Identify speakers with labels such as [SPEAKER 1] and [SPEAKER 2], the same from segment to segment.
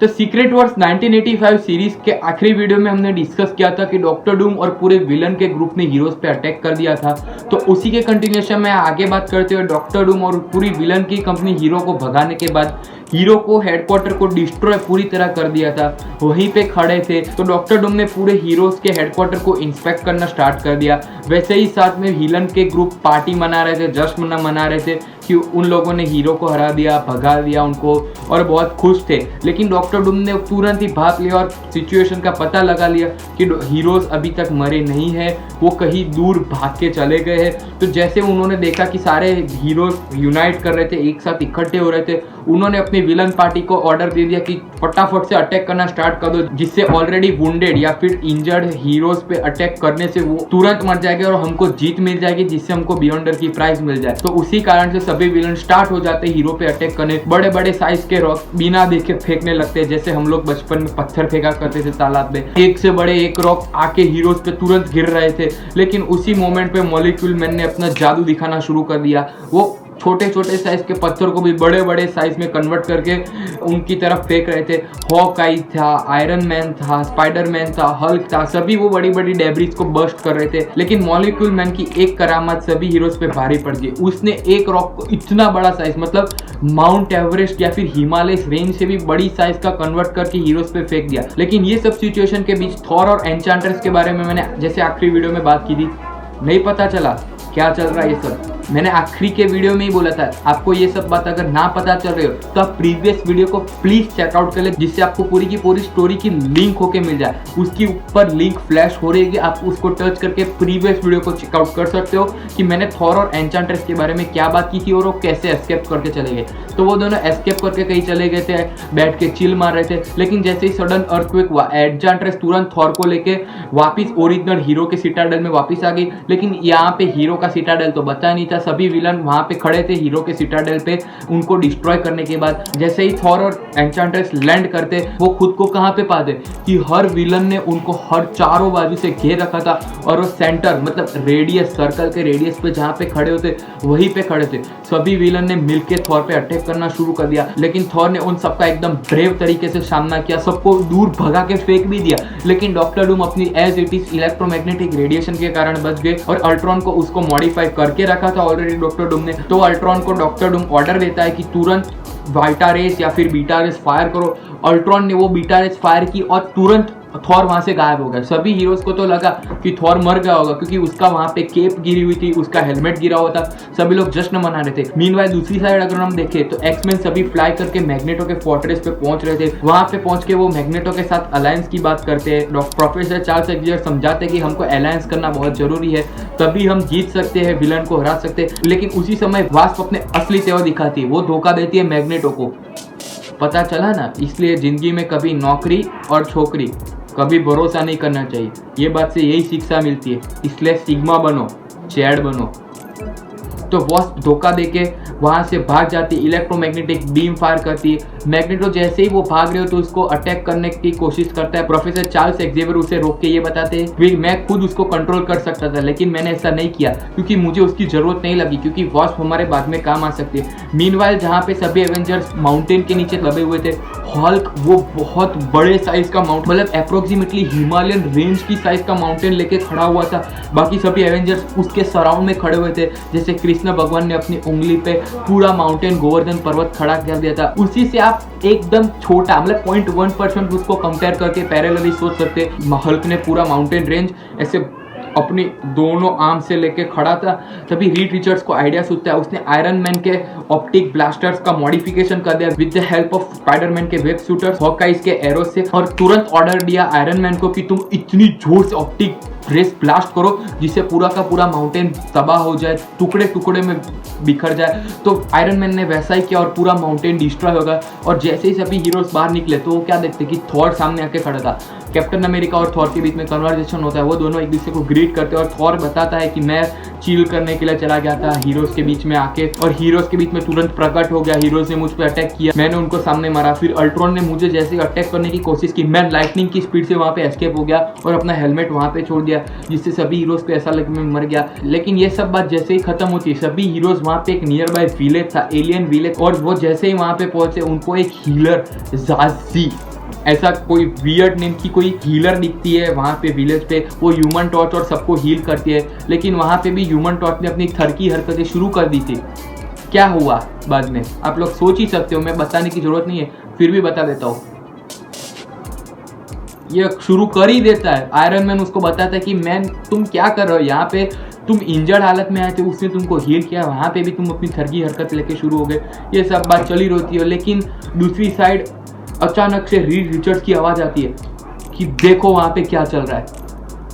[SPEAKER 1] तो secret Wars 1985 series के आखिरी वीडियो में हमने डिस्कस किया था कि डॉक्टर डूम और पूरे विलन के ग्रुप ने हीरोज पे अटैक कर दिया था। तो उसी के कंटिन्यूएशन में आगे बात करते हुए डॉक्टर डूम और पूरी विलन की कंपनी हीरो को भगाने के बाद हीरो को हेडक्वार्टर को डिस्ट्रॉय पूरी तरह कर दिया था। वहीं पे खड़े थे तो डॉक्टर डूम ने पूरे हीरोज के हेडक्वार्टर को इंस्पेक्ट करना स्टार्ट कर दिया। वैसे ही साथ में विलन के ग्रुप पार्टी मना रहे थे, जश्न मना रहे थे कि उन लोगों ने हीरो को हरा दिया, भगा दिया उनको, और बहुत खुश थे। लेकिन डॉक्टर डूम ने तुरंत ही भाग लिया और सिचुएशन का पता लगा लिया कि हीरोज अभी तक मरे नहीं है, वो कहीं दूर भाग के चले गए हैं। तो जैसे उन्होंने देखा कि सारे हीरोज यूनाइट कर रहे थे, एक साथ इकट्ठे हो रहे थे, उन्होंने अपनी विलन पार्टी को ऑर्डर दे दिया कि फटाफट से अटैक करना स्टार्ट कर दो, जिससे ऑलरेडी वुंडेड या फिर इंजर्ड हीरोज पे अटैक करने से वो तुरंत मर जाएंगे और हमको जीत मिल जाएगी, जिससे हमको बियॉन्डर की प्राइज मिल जाए। तो उसी कारण से सभी विलन स्टार्ट हो जाते हैं हीरो पे अटैक करने। बड़े बड़े साइज के रॉक बिना देखे फेंकने लगते हैं, जैसे हम लोग बचपन में पत्थर फेंका करते थे तालाब में। एक से बड़े एक रॉक आके हीरोज पे तुरंत गिर रहे थे। लेकिन उसी मोमेंट पे मॉलिक्यूल मैन ने अपना जादू दिखाना शुरू कर दिया। वो छोटे छोटे साइज के पत्थर को भी बड़े बड़े साइज में कन्वर्ट करके उनकी तरफ फेंक रहे थे। हॉकआई था, आयरन मैन था, स्पाइडरमैन था, हल्क था, सभी वो बड़ी बड़ी डेब्रिज को बर्स्ट कर रहे थे। लेकिन मॉलिक्यूल मैन की एक करामात सभी हीरोज पे भारी पड़ गई। उसने एक रॉक को इतना बड़ा साइज, मतलब माउंट एवरेस्ट या फिर हिमालय रेंज से भी बड़ी साइज का कन्वर्ट करके हीरोज पे फेंक दिया। लेकिन ये सब सिचुएशन के बीच थॉर और एन्चांट्रेस के बारे में मैंने जैसे आखिरी वीडियो में बात की थी, नहीं पता चला क्या चल रहा है ये सब। मैंने आखिरी के वीडियो में ही बोला था, आपको ये सब बात अगर ना पता चल रही हो तो आप प्रीवियस वीडियो को प्लीज चेकआउट कर ले, जिससे आपको पूरी की पूरी स्टोरी की लिंक होके मिल जाए। उसके ऊपर लिंक फ्लैश हो रही है, आप उसको टच करके प्रीवियस वीडियो को चेकआउट कर सकते हो कि मैंने थॉर और एन्चांट्रेस के बारे में क्या बात की थी और वो कैसे एस्केप करके चले गए। तो वो दोनों एस्केप करके कहीं चले गए थे, बैठ के चिल मार रहे थे। लेकिन जैसे ही सडन अर्थक्वेक हुआ, एन्चांट्रेस तुरंत थॉर को लेके वापिस ओरिजिनल हीरो के सिटाडेल में वापिस आ गई। लेकिन यहाँ पे हीरो का सिटाडेल तो बचा नहीं था, सभी विलन वहां पे खड़े थे हीरो के सिटाडेल पे उनको डिस्ट्रॉय करने के बाद। जैसे ही थॉर और एन्चांट्रेस लैंड करते, वो खुद को कहां पे पाते कि हर विलन ने उनको हर चारों बाजू से घेर रखा था और वो सेंटर, मतलब रेडियस, सर्कल के रेडियस पे जहां पे खड़े होते वहीं पे खड़े थे। सभी विलन ने मिलकर थॉर पे अटैक करना शुरू कर दिया। लेकिन थॉर ने उन सबका एकदम ब्रेव तरीके से सामना किया, सबको दूर भगा के फेंक भी दिया। लेकिन डॉक्टर डूम अपनी age it is electromagnetic radiation के कारण बच गए और अल्ट्रॉन को उसको मॉडिफाई करके रखा था ऑलरेडी डॉक्टर डूम ने। तो अल्ट्रॉन को डॉक्टर डूम ऑर्डर देता है कि तुरंत वाइटा रेस या फिर बीटा रेस फायर करो। अल्ट्रॉन ने वो बीटा रेस फायर की और तुरंत थॉर वहां से गायब हो गया। सभी हीरोज को तो लगा कि थॉर मर गया होगा, क्योंकि उसका वहां पे केप गिरी हुई थी, उसका हेलमेट गिरा हुआ था, सभी लोग जश्न मना रहे थे। मीनवाइल दूसरी साइड अगर हम देखें तो एक्समैन सभी फ्लाई करके मैग्नेटो के फोर्ट्रेस पे पहुंच रहे थे। वहां पे पहुंच के वो मैग्नेटो के साथ अलायंस की बात करते हैं। प्रोफेसर चार्ल्स एक्जेवियर समझाते हैं कि हमको अलायंस करना बहुत जरूरी है, तभी हम जीत सकते हैं, विलन को हरा सकते हैं। लेकिन उसी समय वास्प अपने असली तेवर दिखाती है, वो धोखा देती है मैग्नेटो को। पता चला ना, इसलिए जिंदगी में कभी नौकरी और छोकरी कभी भरोसा नहीं करना चाहिए। ये बात से यही शिक्षा मिलती है, इसलिए सिग्मा बनो, चैड बनो। तो वास्प धोखा देके वहां से भाग जाती है, इलेक्ट्रोमैग्नेटिक बीम फायर करती है। मैग्नेटो जैसे ही वो भाग रहे हो तो उसको अटैक करने की कोशिश करता है। प्रोफेसर चार्ल्स एक्जेवियर उसे रोक के ये बताते हैं कि मैं खुद उसको कंट्रोल कर सकता था, लेकिन मैंने ऐसा नहीं किया क्योंकि मुझे उसकी जरूरत नहीं लगी, क्योंकि वास्प हमारे बाद में काम आ सकती है। मीनवाइल जहाँ पे सभी एवेंजर्स माउंटेन के नीचे दबे हुए थे, हल्क वो बहुत बड़े साइज का माउंटेन, मतलब अप्रोक्सीमेटली हिमालयन रेंज की साइज का माउंटेन लेके खड़ा हुआ था। बाकी सभी एवेंजर्स उसके सराउंड में खड़े हुए थे। जैसे कृष्ण भगवान ने अपनी उंगली पे पूरा माउंटेन गोवर्धन पर्वत खड़ा कर दिया था। उसी से आप एकदम छोटा, मतलब 0.1% उसको कंपेयर करके पैरेलली सोच सकते हैं। हल्क ने पूरा माउंटेन रेंज ऐसे अपनी दोनों आर्म से लेके खड़ा था। तभी रीड रिचर्ड्स को आइडिया सूझता है, उसने आयरन मैन के ऑप्टिक ब्लास्टर्स का मॉडिफिकेशन कर दिया with the help of Spiderman के वेब शूटर्स, हॉकाइज के एरो से, और तुरंत ऑर्डर दिया आयरन मैन को कि तुम इतनी जोर से ऑप्टिक रेस ब्लास्ट करो जिससे पूरा का पूरा माउंटेन तबाह हो जाए, टुकड़े टुकड़े में बिखर जाए। तो आयरन मैन ने वैसा ही किया और पूरा माउंटेन डिस्ट्रॉय होगा। और जैसे ही सभी हीरोज बाहर निकले तो वो क्या देखते कि थॉर सामने आके खड़ा था। कैप्टन अमेरिका और थॉर के बीच में कन्वर्सेशन होता है, वो दोनों एक दूसरे को ग्रीट करते हैं और थॉर बताता है कि मैं चिल करने के लिए चला गया था हीरोज के बीच में आके, और हीरोज के बीच में तुरंत प्रकट हो गया, हीरोज ने मुझ पर अटैक किया, मैंने उनको सामने मारा। फिर अल्ट्रॉन ने मुझे जैसे अटैक करने की कोशिश की, मैं लाइटनिंग की स्पीड से वहां पे एस्केप हो गया और अपना हेलमेट वहां पे छोड़ दिया, जिससे सभी हीरोज को ऐसा लगा मैं मर गया। लेकिन ये सब बात जैसे ही खत्म होती है, सभी हीरोज वहां पे एक नियर बाय विलेज था, एलियन विलेज, और वो जैसे ही वहां पे पहुंचे उनको एक हीलर जाजी ऐसा कोई वियर्ड नेम की कोई हीलर दिखती है वहाँ पे विलेज पे, वो ह्यूमन टॉर्च और सबको हील करती है, लेकिन वहाँ पे भी ह्यूमन टॉर्च ने अपनी थरकी हरकतें शुरू कर दी थी। क्या हुआ बाद में आप लोग सोच ही सकते हो, मैं बताने की जरूरत नहीं है, फिर भी बता देता हूँ। ये शुरू कर ही देता है, आयरन मैन उसको बताता है कि मैन तुम क्या कर रहे हो यहाँ पे, तुम इंजर्ड हालत में आए थे, उसने तुमको हील किया, वहाँ पे भी तुम अपनी थरकी हरकत लेके शुरू हो गए। ये सब बात चली रहती है, लेकिन दूसरी साइड अचानक से रीड रिचर्ड्स की आवाज़ आती है कि देखो वहाँ पे क्या चल रहा है,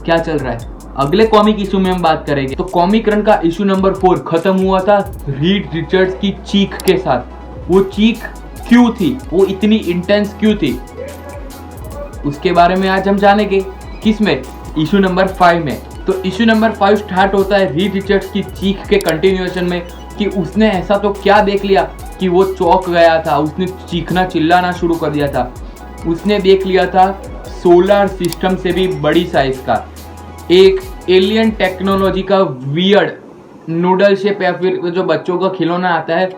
[SPEAKER 1] क्या चल रहा है। अगले कॉमिक इशू में हम बात करेंगे। तो कॉमिक रन का इशू नंबर 4 खत्म हुआ था रीड रिचर्ड्स की चीख के साथ। वो चीख क्यों थी, वो इतनी इंटेंस क्यों थी, उसके बारे में आज हम जानेंगे। किस में? इशू नंबर 5 में। तो इशू नंबर 5 स्टार्ट होता है रीड रिचर्ड्स की चीख के कंटिन्यूएशन में कि उसने ऐसा तो क्या देख लिया कि वो चौंक गया था, उसने चीखना चिल्लाना शुरू कर दिया था। उसने देख लिया था सोलर सिस्टम से भी बड़ी साइज का एक एलियन टेक्नोलॉजी का वियर्ड नूडल शेप या फिर जो बच्चों का खिलौना आता है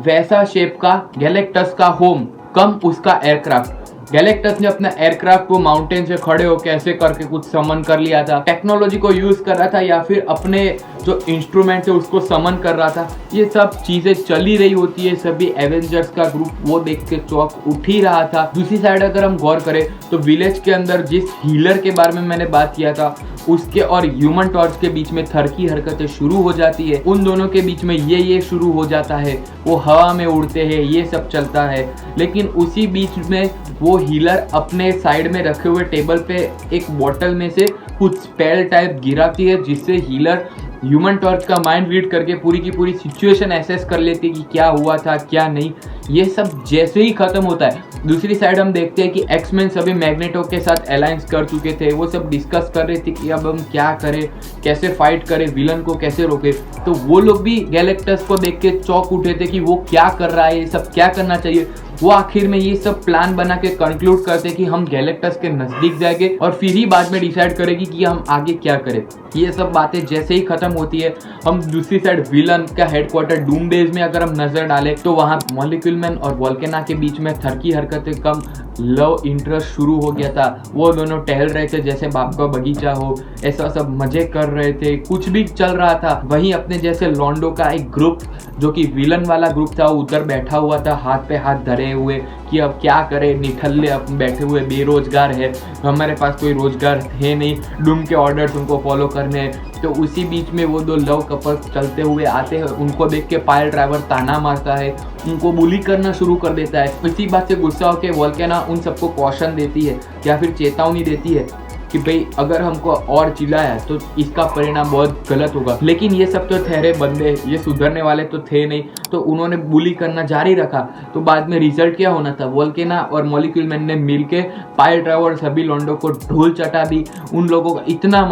[SPEAKER 1] वैसा शेप का गैलेक्टस का होम कम उसका एयरक्राफ्ट। गैलेक्टस ने अपना एयरक्राफ्ट को माउंटेन से खड़े होकर ऐसे करके कुछ समन कर लिया था, टेक्नोलॉजी को यूज कर रहा था या फिर अपने जो इंस्ट्रूमेंट है उसको समन कर रहा था। ये सब चीजें चली रही होती है, सभी एवेंजर्स का ग्रुप वो देख के चौंक उठ ही रहा था। दूसरी साइड अगर हम गौर करें तो विलेज के अंदर जिस हीलर के बारे में मैंने बात किया था उसके और ह्यूमन टॉर्च के बीच में थरकी हरकतें शुरू हो जाती है। उन दोनों के बीच में ये शुरू हो जाता है, वो हवा में उड़ते हैं, ये सब चलता है। लेकिन उसी बीच में वो हीलर अपने साइड में रखे हुए टेबल पे एक बोतल में से कुछ स्पेल टाइप गिराती है, जिससे हीलर ह्यूमन टॉर्च का माइंड रीड करके पूरी की पूरी सिचुएशन एसेस कर लेती है कि क्या हुआ था क्या नहीं। ये सब जैसे ही खत्म होता है दूसरी साइड हम देखते हैं कि एक्समैन सभी मैग्नेटो के साथ अलायंस कर चुके थे। वो सब डिस्कस कर रहे थे कि अब हम क्या करें, कैसे फाइट करें, विलन को कैसे रोके। तो वो लोग भी गैलेक्टस को देख के चौंक उठे थे कि वो क्या कर रहा है, ये सब क्या करना चाहिए। वो आखिर में ये सब प्लान बना के कंक्लूड करते कि हम गैलेक्टस के नजदीक जाएंगे और फिर ही बाद में डिसाइड करेगी कि हम आगे क्या करें। ये सब बातें जैसे ही खत्म होती है हम दूसरी साइड विलन का हेडक्वार्टर डूमडेज में अगर हम नजर डालें तो वहाँ मॉलिक्यूल मैन और वोल्केना के बीच में थरकी हरकतें कम लव इंटरेस्ट शुरू हो गया था। वो दोनों टहल रहे थे जैसे बाप का बगीचा हो, ऐसा सब मजे कर रहे थे, कुछ भी चल रहा था। वहीं अपने जैसे लॉन्डो का एक ग्रुप जो कि विलन वाला ग्रुप था उधर बैठा हुआ था हाथ पे हाथ धरे हुए कि अब क्या करें, निठल्ले अब बैठे हुए बेरोजगार है, हमारे पास कोई रोजगार है नहीं, डूम के ऑर्डर्स उनको फॉलो करने हैं। तो उसी बीच में वो दो लव कपल्स चलते हुए आते हैं, उनको देख के पायल ड्राइवर ताना मारता है, उनको बुली करना शुरू कर देता है। इसी बात से गुस्सा होकर वोल्केना उन सबको कॉशन देती है या फिर चेतावनी देती है कि भाई अगर हमको और चिल्लाया तो इसका परिणाम बहुत गलत होगा। लेकिन ये सब तो ठहरे बंदे, ये सुधरने वाले तो थे नहीं, तो उन्होंने बुली करना जारी रखा। तो बाद में रिजल्ट क्या होना था, वोल्केना और मॉलिक्यूल मैन ने मिलके पायल ड्राइवर सभी लॉन्डो को ढोल चटा दी। उन लोगों को इतना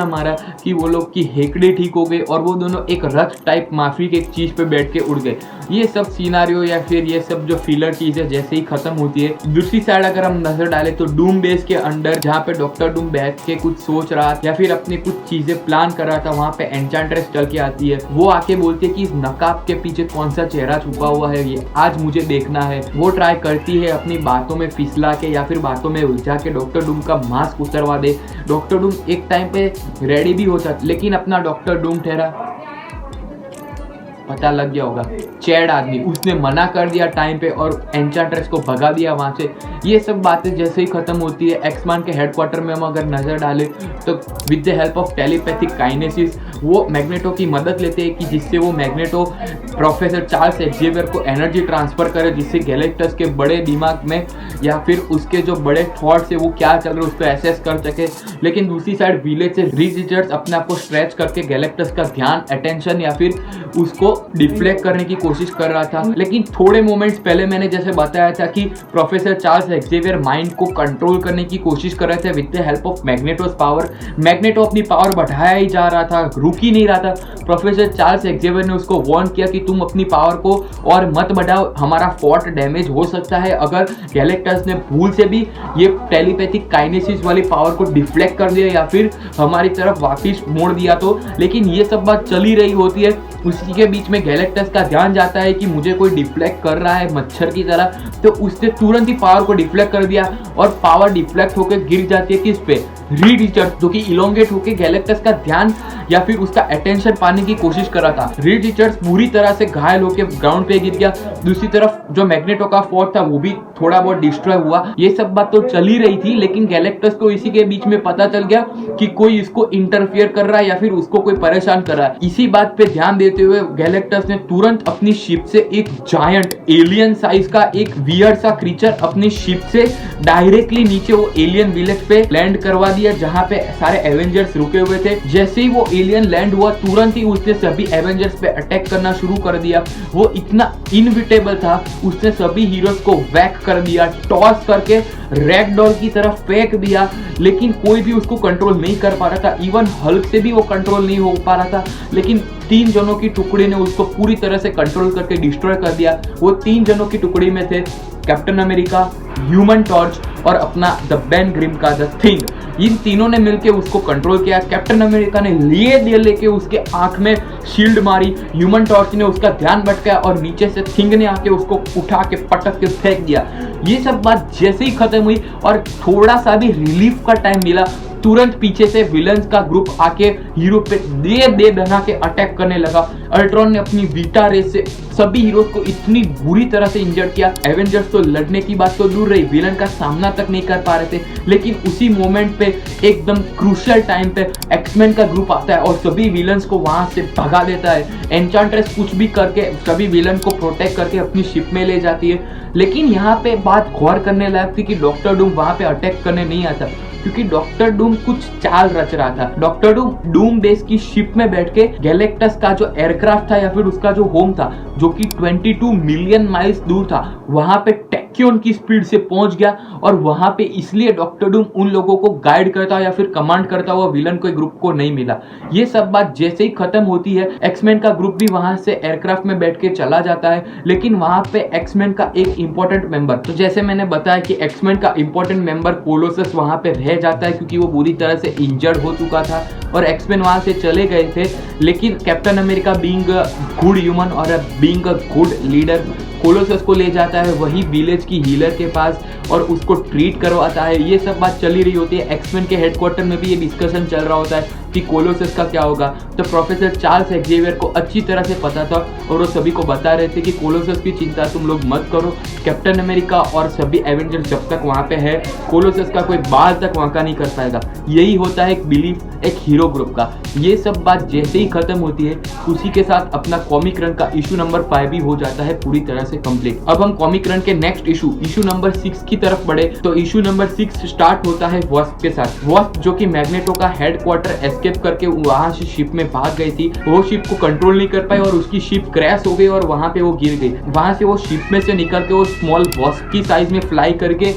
[SPEAKER 1] मारा कि वो लोग की हेकड़ी ठीक हो गई और वो दोनों एक रथ टाइप माफी के एक चीज पे बैठ के उड़ गए। ये सब सीनारियो या फिर ये सब जो फिलर चीजें जैसे ही खत्म होती है दूसरी साइड अगर हम नजर डालें तो डूम बेस के अंदर जहाँ पे डॉक्टर बैठ के कुछ सोच रहा था या फिर अपनी कुछ चीजें प्लान कर रहा था, वहां पे एन्चेंट्रेस चल के आती है। वो आके बोलती है कि इस नकाब के पीछे कौन सा चेहरा छुपा हुआ है, ये आज मुझे देखना है। वो ट्राई करती है अपनी बातों में फिसला के या फिर बातों में उलझा के डॉक्टर डूम का मास्क उतरवा दे। डॉक्टर डूम एक टाइम पे रेडी भी होता, लेकिन अपना डॉक्टर डूम ठहरा, पता लग गया होगा, चैड आदमी, उसने मना कर दिया टाइम पे और एन्चेंट्रेस को भगा दिया वहां से। ये सब बातें जैसे ही खत्म होती है एक्समैन के हेडक्वार्टर में हम अगर नजर डालें तो with the help of telepathic kinesis वो मैग्नेटो की मदद लेते हैं कि जिससे वो मैग्नेटो प्रोफेसर चार्ल्स एक्जेवियर को एनर्जी ट्रांसफर करे, जिससे गैलेक्टस के बड़े दिमाग में या फिर उसके जो बड़े थॉट्स है वो क्या चल रहे हैं उसको एसेस कर सके। लेकिन दूसरी साइड विलेज से रीड रिचर्ड्स अपने आप को स्ट्रेच करके गैलेक्टस का ध्यान, अटेंशन या फिर उसको डिफ्लेक्ट करने की कोशिश कर रहा था। लेकिन थोड़े मोमेंट्स पहले मैंने जैसे बताया था कि प्रोफेसर चार्ल्स एक्जेवियर माइंड को कंट्रोल करने की कोशिश कर रहे थे with the help of Magneto's power. Magneto अपनी पावर बढ़ाया ही जा रहा था, रुक ही नहीं रहा था। प्रोफेसर चार्ल्स एक्जेवियर ने उसको वार्न किया कि तुम अपनी पावर को और मत बढ़ाओ, हमारा फोर्ट डैमेज हो सकता है अगर गैलेक्टस ने भूल से भी ये टेलीपैथिक काइनेसिस वाली पावर को डिफ्लेक्ट कर दिया या फिर हमारी तरफ वापिस मोड़ दिया तो। लेकिन ये सब बात चली रही होती है उसी के बीच में गैलेक्टस का ध्यान जाता है कि मुझे कोई डिफ्लेक्ट कर रहा है मच्छर की तरह, तो उसने तुरंत ही पावर को डिफ्लेक्ट कर दिया और पावर डिफ्लेक्ट होकर गिर जाती है किस पे, रीड रिचर्ड्स, जो कि इलोंगेट होकर गैलेक्टस का ध्यान या फिर उसका अटेंशन पाने की कोशिश कर रहा था। रीड रिचर्ड्स पूरी तरह से घायल होकर ग्राउंड पे गिर गया। दूसरी तरफ जो मैग्नेटो का फोर्ट था वो भी थोड़ा बहुत डिस्ट्रॉय हुआ। ये सब बात तो चल ही रही थी, लेकिन गैलेक्टस को इसी के बीच में पता चल गया कि कोई इसको इंटरफियर कर रहा है या फिर उसको कोई परेशान कर रहा है। इसी बात पे ध्यान देते हुए गैलेक्टस ने तुरंत अपनी शिप से एक जायंट एलियन साइज का एक वियर्ड सा क्रीचर अपनी शिप से डायरेक्टली नीचे वो एलियन विलेज पे लैंड करवा दिया, जहां पे सारे एवेंजर्स रुके हुए थे। जैसे ही वो एलियन लैंड हुआ, तुरंत ही उसने सभी एवेंजर्स पे अटैक करना शुरू कर दिया। वो इतना इनविटेबल था, उसने सभी हीरोज को वैक कर दिया, टॉस करके रैगडॉल की तरफ फेंक दिया, लेकिन कोई भी उसको कंट्रोल नहीं कर पा रहा था। इवन हल्क से भी वो कंट्रोल नहीं हो पा रहा था, लेकिन 3 जनों की टुकड़ी ने उसको पूरी तरह से कंट्रोल करके डिस्ट्रॉय कर दिया। वो 3 जनों की टुकड़ी में थे कैप्टन अमेरिका, ह्यूमन टॉर्च और अपना द बेन ग्रिम का द थिंग। इन तीनों ने मिलकर उसको कंट्रोल किया। कैप्टन अमेरिका ने लिए लेके उसके आंख में शील्ड मारी, ह्यूमन टॉर्च ने उसका ध्यान भटकाया और नीचे से थिंग ने आके उसको उठा के पटक के फेंक दिया। ये सब बात जैसे ही खत्म हुई और थोड़ा सा भी रिलीफ का टाइम मिला, तुरंत पीछे से विलन्स का ग्रुप आके हीरो पे दे बना के अटैक करने लगा। अल्ट्रॉन ने अपनी वीटा रेस से सभी हीरोज को इतनी बुरी तरह से इंजर्ड किया। एवेंजर्स तो लड़ने की बात तो दूर रही, विलन का सामना तक नहीं कर पा रहे थे। लेकिन उसी मोमेंट पे एकदम क्रूशियल टाइम पे एक्समैन का ग्रुप आता है और सभी विलन्स को वहां से भगा देता है। एन्चेंट्रेस कुछ भी करके सभी विलन को प्रोटेक्ट करके अपनी शिप में ले जाती है। लेकिन यहाँ पे बात गौर करने लायक थी कि डॉक्टर डूम वहां पे अटैक करने नहीं आता, क्योंकि डॉक्टर डूम कुछ चाल रच रहा था। डॉक्टर डूम बेस की शिप में बैठ के गैलेक्टस का जो एयरक्राफ्ट था या फिर उसका जो होम था, जो कि 22 मिलियन माइल्स दूर था, वहां पे टैक्योन की स्पीड से पहुंच गया। और वहां पे इसलिए डॉक्टर डूम उन लोगों को गाइड करता या फिर कमांड करता हुआ विलन के ग्रुप को नहीं मिला। ये सब बात जैसे ही खत्म होती है, एक्समैन का ग्रुप भी वहां से एयरक्राफ्ट में बैठ के चला जाता है। लेकिन वहां पे एक्समैन का एक इंपॉर्टेंट मेंबर, तो जैसे मैंने बताया कि एक्समैन का इंपॉर्टेंट मेंबर कोलोसस वहां पे रह जाता है, क्योंकि वो बुरी तरह से इंजर्ड हो चुका था और एक्समैन वहां से चले गए थे। लेकिन captain America being a good human और being a good leader, Colossus को ले जाता है वही विलेज की हीलर के पास और उसको ट्रीट करवाता है। ये सब बात चली रही होती है। एक्समैन के हेडक्वार्टर में भी ये डिस्कशन चल रहा होता है कि कोलोसस का क्या होगा। तो प्रोफेसर चार्ल्स एक्जेवियर को अच्छी तरह से पता था और वो सभी को बता रहे थे कि कोलोसस की चिंता तुम लोग मत करो। कैप्टन अमेरिका और सभी एवेंजर्स जब तक वहाँ पे है, कोलोसस का कोई बाल तक वहाँ का नहीं कर पाएगा। यही होता है एक बिलीफ एक हीरो ग्रुप का। ये सब बात जैसे ही खत्म होती है, उसी के साथ अपना कॉमिक रन का इशू नंबर 5 भी हो जाता है पूरी तरह से कंप्लीट। अब हम कॉमिक रन के नेक्स्ट इशू नंबर 6 की तरफ बढ़े तो इशू नंबर 6 स्टार्ट होता है वास्प के साथ। वास्प जो कि मैग्नेटो का हेडक्वार्टर एस्केप करके वहां से शिप में भाग गई थी, वो शिप को कंट्रोल नहीं कर पाई और उसकी शिप क्रैश हो गई और वहां पे वो गिर गई। वहां से वो शिप में से निकल के वो स्मॉल वास्प की साइज में फ्लाई करके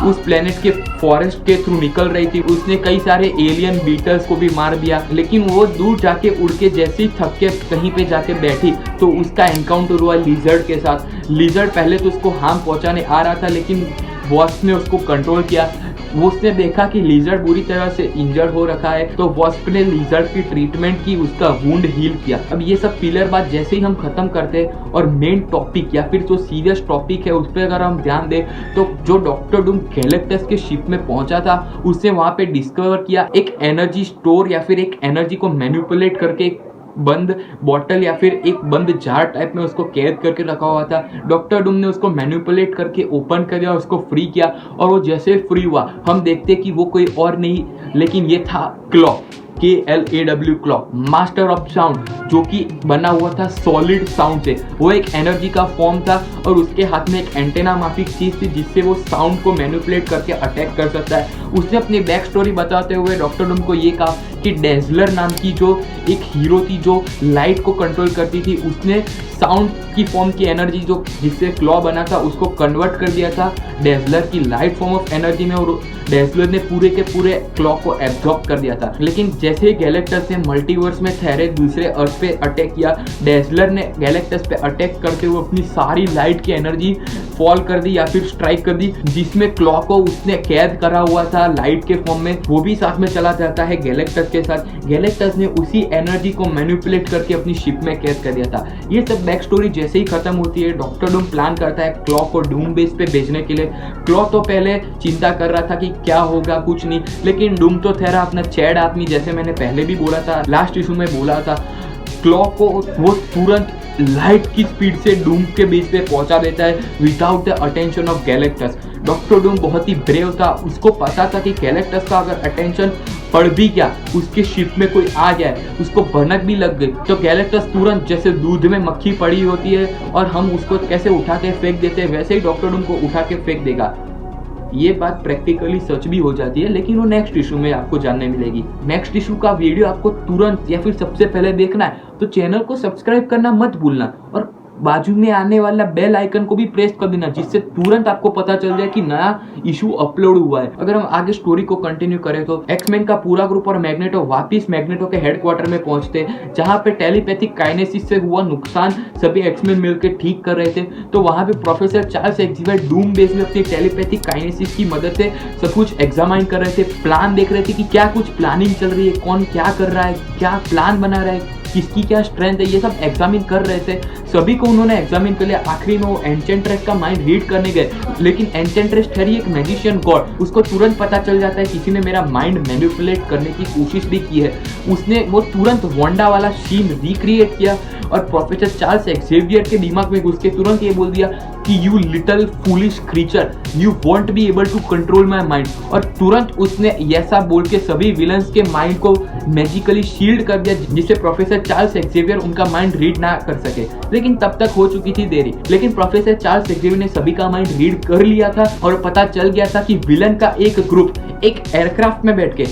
[SPEAKER 1] उस प्लेनेट के फॉरेस्ट के थ्रू निकल रही थी। उसने कई सारे एलियन बीटल्स को भी मार दिया, लेकिन वो दूर जाके उड़ के जैसे ही थक के कहीं पे जाके बैठी तो उसका एनकाउंटर हुआ लिजर्ड के साथ। लिजर्ड पहले तो उसको हार्म पहुंचाने आ रहा था, लेकिन वास्प ने उसको कंट्रोल किया। वो उसने देखा कि लिजर्ड बुरी तरह से इंजर्ड हो रखा है, तो वास्प ने लिजर्ड की ट्रीटमेंट की, उसका वुंड हील किया। अब ये सब फिलर बात जैसे ही हम खत्म करते हैं और मेन टॉपिक या फिर जो सीरियस टॉपिक है उस पर अगर हम ध्यान दें, तो जो डॉक्टर डूम गैलेक्टस के शिप में पहुंचा था, उसने वहां पे डिस्कवर किया एक एनर्जी स्टोर या फिर एक एनर्जी को मैनिपुलेट करके बंद बॉटल या फिर एक बंद जार टाइप में उसको कैद करके रखा हुआ था। डॉक्टर डूम ने उसको मैनिपुलेट करके ओपन कर दिया, उसको फ्री किया और वो जैसे फ्री हुआ हम देखते कि वो कोई और नहीं लेकिन ये था Klaw, KLAW Klaw, master of sound, जो कि बना हुआ था सॉलिड साउंड से। वो एक एनर्जी का फॉर्म था और उसके हाथ में एक एंटेना माफिक चीज थी जिससे वो साउंड को मैनिपुलेट करके अटैक कर सकता है। उसने अपनी बैक स्टोरी बताते हुए डॉक्टर डूम को ये कहा कि डेजलर नाम की जो एक हीरो थी जो लाइट को कंट्रोल करती थी, उसने साउंड की फॉर्म की एनर्जी जो जिससे क्लॉ बना था उसको कन्वर्ट कर दिया था डेजलर की लाइट फॉर्म ऑफ एनर्जी में, और डेजलर ने पूरे के पूरे क्लॉ को एब्जॉर्ब कर दिया था। लेकिन जैसे ही गैलेक्टस ने मल्टीवर्स में ठहरे दूसरे अर्थ पे अटैक किया, डेजलर ने गैलेक्टस पे अटैक करते हुए अपनी सारी लाइट की एनर्जी फॉल कर दी या फिर स्ट्राइक कर दी, जिसमें क्लॉ को उसने कैद करा हुआ था लाइट के फॉर्म में, वो भी साथ में चला जाता है गैलेक्टस के साथ। गैलेक्टस ने उसी एनर्जी को मैनिपुलेट करके अपनी शिप में कैद कर दिया था। ये सब बैक स्टोरी जैसे ही खत्म होती है, डॉक्टर डूम प्लान करता है क्लॉ को डूम बेस पे भेजने के लिए। क्लॉ तो पहले चिंता कर रहा था कि क्या होगा, कुछ नहीं, लेकिन डूम तो ठहरा अपना चैड आदमी, जैसे मैंने पहले भी बोला था, लास्ट इशू में बोला था। क्लॉ को वो तुरंत लाइट की स्पीड से डूम के बेस पे पहुंचा देता है without the attention of Galactus. Doctor Doom बहुत ही ब्रेव था, उसको पता था कि गैलेक्टस का अगर अटेंशन पड़ भी गया, उसके शिप में कोई आ गया है, उसको भनक भी लग गई, तो गैलेक्टस तुरंत जैसे दूध में मक्खी पड़ी होती है और हम उसको कैसे उठा के फेंक देते हैं, वैसे ही डॉक्टर डूम को उठा के फेंक देगा। ये बात प्रैक्टिकली सच भी हो जाती है, लेकिन वो नेक्स्ट इशू में आपको जानने मिलेगी। नेक्स्ट इशू का वीडियो आपको तुरंत या फिर सबसे पहले देखना है तो चैनल को सब्सक्राइब करना मत भूलना और बाजू में आने वाला बेल आइकन को भी प्रेस कर देना, जिससे तुरंत आपको पता चल जाए कि नया इशू अपलोड हुआ है। अगर हम आगे स्टोरी को कंटिन्यू करें तो एक्समैन का पूरा ग्रुप और मैग्नेटो वापिस मैग्नेटो के हेडक्वार्टर में पहुंचते, जहां पे टेलीपैथिक काइनेसिस से हुआ नुकसान सभी एक्समैन मिलकर ठीक कर रहे थे। तो वहां पे professor Charles Xavier Doom base में अपनी टेलीपैथिक काइनेसिस की मदद से सब कुछ एग्जामाइन कर रहे थे, प्लान देख रहे थे कि क्या कुछ प्लानिंग चल रही है, कौन क्या कर रहा है, क्या प्लान बना रहा है, किसकी क्या स्ट्रेंथ है, ये सब एग्जामिन कर रहे थे। सभी को उन्होंने एग्जामिन कर लिया। आखिरी में वो एन्चेंट्रेस का माइंड रीड करने गए, लेकिन एन्चेंट्रेस ठहरी एक मैजिशियन गॉड, उसको तुरंत पता चल जाता है किसी ने मेरा माइंड मैनिपुलेट करने की कोशिश भी की है। उसने वो तुरंत वांडा वाला सीन रिक्रिएट किया और प्रोफेसर चार्ल्स एक्जेवियर के दिमाग में घुस के तुरंत ये बोल दिया कि you little foolish creature, you won't be able to control my mind. और तुरंत उसने ऐसा बोल के सभी विलन्स के माइंड को मैजिकली शील्ड कर दिया, जिससे प्रोफेसर चार्ल्स एक्जेवियर उनका माइंड रीड ना कर सके। लेकिन तब तक हो चुकी थी देरी। लेकिन प्रोफेसर चार्ल्स एक्जेवियर ने सभी का माइंड रीड कर लिया था और पता चल गया था कि विलन का एक ग्रुप एक एयरक्राफ्ट में बैठ के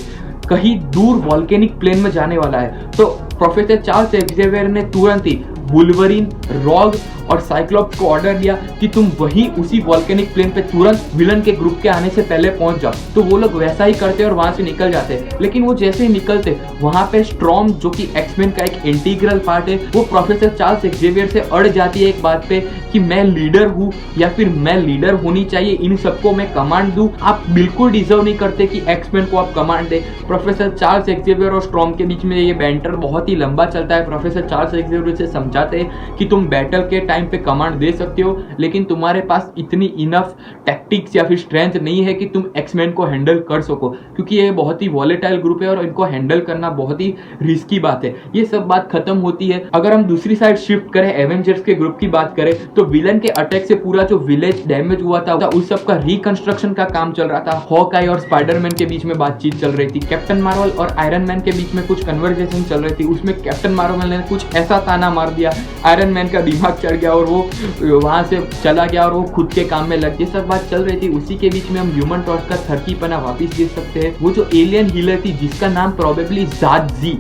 [SPEAKER 1] कहीं दूर वॉल्केनिक प्लेन में जाने वाला है। तो प्रोफेसर चार्ल्स एक्जेवियर ने तुरंत ही वुल्वरीन, रॉग और साइक्लोप्स को ऑर्डर दिया कि तुम वहीं उसी वॉल्केनिक प्लेन पे तुरंत विलन के ग्रुप के आने से पहले पहुंच जाओ। तो वो लोग वैसा ही करते और वहां से निकल जाते, लेकिन वो जैसे ही निकलते वहां पे स्ट्रॉम, जो कि एक्समैन का एक इंटीग्रल पार्ट है, वो प्रोफेसर चार्ल्स एक्जेवियर से अड़ जाती है एक बात पे कि मैं लीडर हूँ या फिर मैं लीडर होनी चाहिए, इन सबको मैं कमांड दूं, आप बिल्कुल डिजर्व नहीं करते कि एक्समैन को आप कमांड दे। प्रोफेसर चार्ल्स एक्जेवियर और स्ट्रॉम के बीच में ये बैंटर बहुत ही लंबा चलता है। प्रोफेसर चार्ल्स एक्जेवियर से समझाते हैं कि तुम बैटल के टाइम पे कमांड दे सकते हो, लेकिन तुम्हारे पास इतनी इनफ टैक्टिक्स या फिर स्ट्रेंथ नहीं है कि तुम एक्समैन को हैंडल कर सको, क्योंकि ये बहुत ही वॉलेटाइल ग्रुप है और इनको हैंडल करना बहुत ही रिस्की बात है। ये सब बात खत्म होती है। अगर हम दूसरी साइड शिफ्ट करें, एवेंजर्स के ग्रुप की बात करें, तो विलन के अटैक से पूरा जो विलेज डैमेज हुआ था उस सब का रिकंस्ट्रक्शन का काम चल रहा था। हॉकआई और स्पाइडरमैन के बीच में बातचीत चल रही थी। कैप्टन मार्वल और आयरन मैन के बीच में कुछ कन्वर्सेशन चल रही थी। उसमें कैप्टन मार्वल ने कुछ ऐसा ताना मार दिया, आयरन मैन का दिमाग चढ़ गया और वो वहां से चला गया और वो खुद के काम में लग गया। सब बात चल रही थी। उसी के बीच में हम ह्यूमन टॉर्च का थर्कीपना वापिस देख सकते हैं। वो जो एलियन हीलर थी, जिसका नाम प्रोबेबली जाजी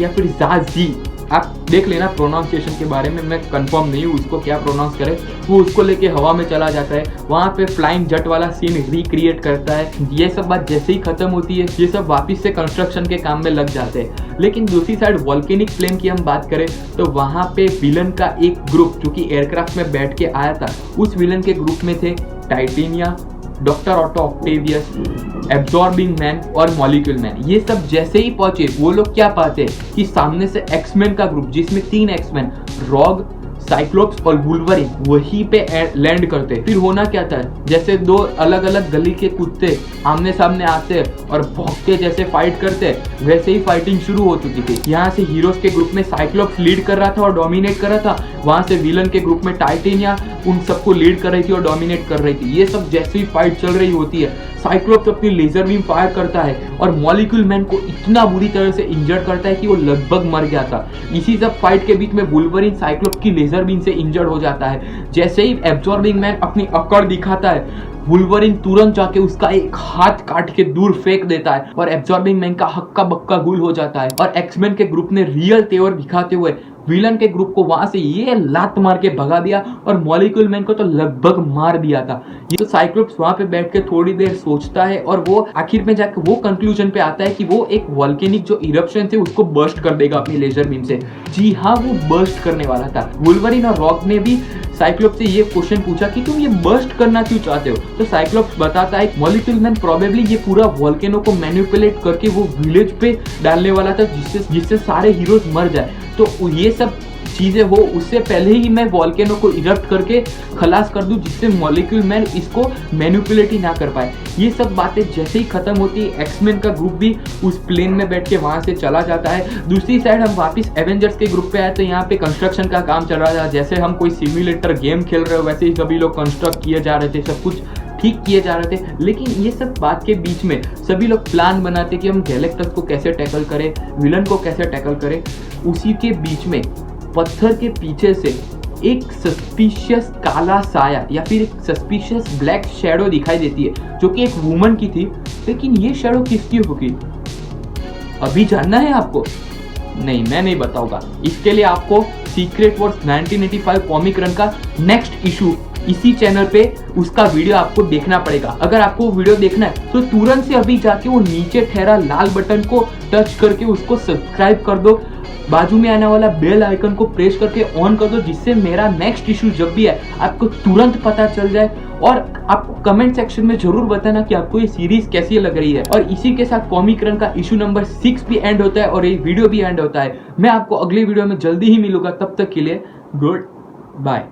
[SPEAKER 1] या फिर जाजी, आप देख लेना प्रोनाउंसिएशन के बारे में, मैं कंफर्म नहीं हूँ उसको क्या प्रोनाउंस करे। वो उसको लेके हवा में चला जाता है, वहाँ पे फ्लाइंग जट वाला सीन रिक्रिएट करता है। ये सब बात जैसे ही खत्म होती है, ये सब वापस से कंस्ट्रक्शन के काम में लग जाते हैं। लेकिन दूसरी साइड वॉल्केनिक प्लेन की हम बात करें तो वहाँ पे विलन का एक ग्रुप जो कि एयरक्राफ्ट में बैठ के आया था, उस विलन के ग्रुप में थे titania, doctor Otto Octavius, absorbing man और मॉलिक्यूल मैन। ये सब जैसे ही पहुंचे, वो लोग क्या पाते कि सामने से एक्समैन का ग्रुप, जिसमें 3 एक्समैन, रॉग, साइक्लोप्स और वुल्वरीन, वहीं पे लैंड करते। फिर होना क्या था, जैसे 2 अलग अलग गली के कुत्ते आमने सामने आते और भौंकते जैसे फाइट करते, वैसे ही फाइटिंग शुरू हो चुकी थी। यहाँ से हीरोज के ग्रुप में साइक्लोप्स लीड कर रहा था और डोमिनेट कर रहा था, वहां से विलन के ग्रुप में टाइटेनिया उन सबको लीड कर रही थी और डोमिनेट कर रही थी। ये सब जैसे ही फाइट चल रही होती है, साइक्लोप्स अपनी लेजर बीम फायर करता है और मॉलिक्यूल मैन को इतना बुरी तरह से इंजर्ड करता है कि वो लगभग मर गया था। इसी सब फाइट के बीच में वुल्वरीन साइक्लोप्स की लेजर बीम से इंजर्ड हो जाता है। जैसे ही एब्जॉर्बिंग मैन अपनी अकड़ दिखाता है, वुल्वरीन तुरंत जाके उसका एक हाथ काट के दूर फेंक देता है और एब्जॉर्बिंग मैन का हक्का बक्का गुल हो जाता है। और एक्समैन के ग्रुप ने रियल तेवर दिखाते हुए विलन के ग्रुप को वहां से ये लात मार के भगा दिया और मॉलिक्यूल मैन को तो लगभग मार दिया था। ये तो साइक्लोप्स वहां पे बैठ के थोड़ी देर सोचता है और वो आखिर में जाकर वो कंक्लूजन पे आता है कि वो एक वॉल्केनिक जो इरप्शन थे उसको बर्स्ट कर देगा अपनी लेजर बीम से। जी हाँ, वो बर्स्ट करने वाला था। वुल्वरीन और रॉक ने भी साइक्लोप्स से ये क्वेश्चन पूछा कि तुम ये बर्स्ट करना क्यों चाहते हो, तो साइक्लोप्स बताता है मॉलिक्यूल मैन प्रोबेबली ये पूरा वोल्केनो को मैनिपुलेट करके वो विलेज पे डालने वाला था जिससे सारे हीरोज मर जाए। तो ये सब चीजें हो उससे पहले ही मैं वोल्केनो को इरप्ट करके खलास कर दूं जिससे मॉलिक्यूल मैन इसको मैनिपुलेट ही ना कर पाए। ये सब बातें जैसे ही खत्म होती है एक्समैन का ग्रुप भी उस प्लेन में बैठ के वहां से चला जाता है। दूसरी साइड हम वापस एवेंजर्स के ग्रुप पे आए तो यहाँ पे कंस्ट्रक्शन का काम चल रहा था। जैसे हम कोई सिम्युलेटर गेम खेल रहे हो वैसे ही सभी लोग कंस्ट्रक्ट किए जा रहे थे, सब कुछ ठीक किए जा रहे थे। लेकिन ये सब बात के बीच में सभी लोग प्लान बनाते कि हम गैलेक्टस को कैसे टैकल करें, विलन को कैसे टैकल करें। उसी के बीच में पत्थर के पीछे से एक सस्पिशियस काला साया या फिर एक सस्पिशियस ब्लैक शैडो दिखाई देती है जो कि एक वुमन की थी। लेकिन ये शैडो किसकी होगी अभी जानना है आपको? नहीं, मैं नहीं बताऊंगा। इसके लिए आपको सीक्रेट वॉर्स 1985 कॉमिक रन का नेक्स्ट इशू इसी चैनल पे उसका वीडियो आपको देखना पड़ेगा। अगर आपको वो वीडियो देखना है तो तुरंत से अभी जाके वो नीचे ठहरा लाल बटन को टच करके उसको सब्सक्राइब कर दो, बाजू में आने वाला बेल आइकन को प्रेस करके ऑन कर दो जिससे मेरा नेक्स्ट इशू जब भी है आपको तुरंत पता चल जाए। और आप कमेंट सेक्शन में जरूर बताना कि आपको ये सीरीज कैसी लग रही है। और इसी के साथ कॉमिक रन का इशू नंबर 6 भी एंड होता है और ये वीडियो भी एंड होता है। मैं आपको अगली वीडियो में जल्दी ही मिलूंगा, तब तक के लिए गुड बाय।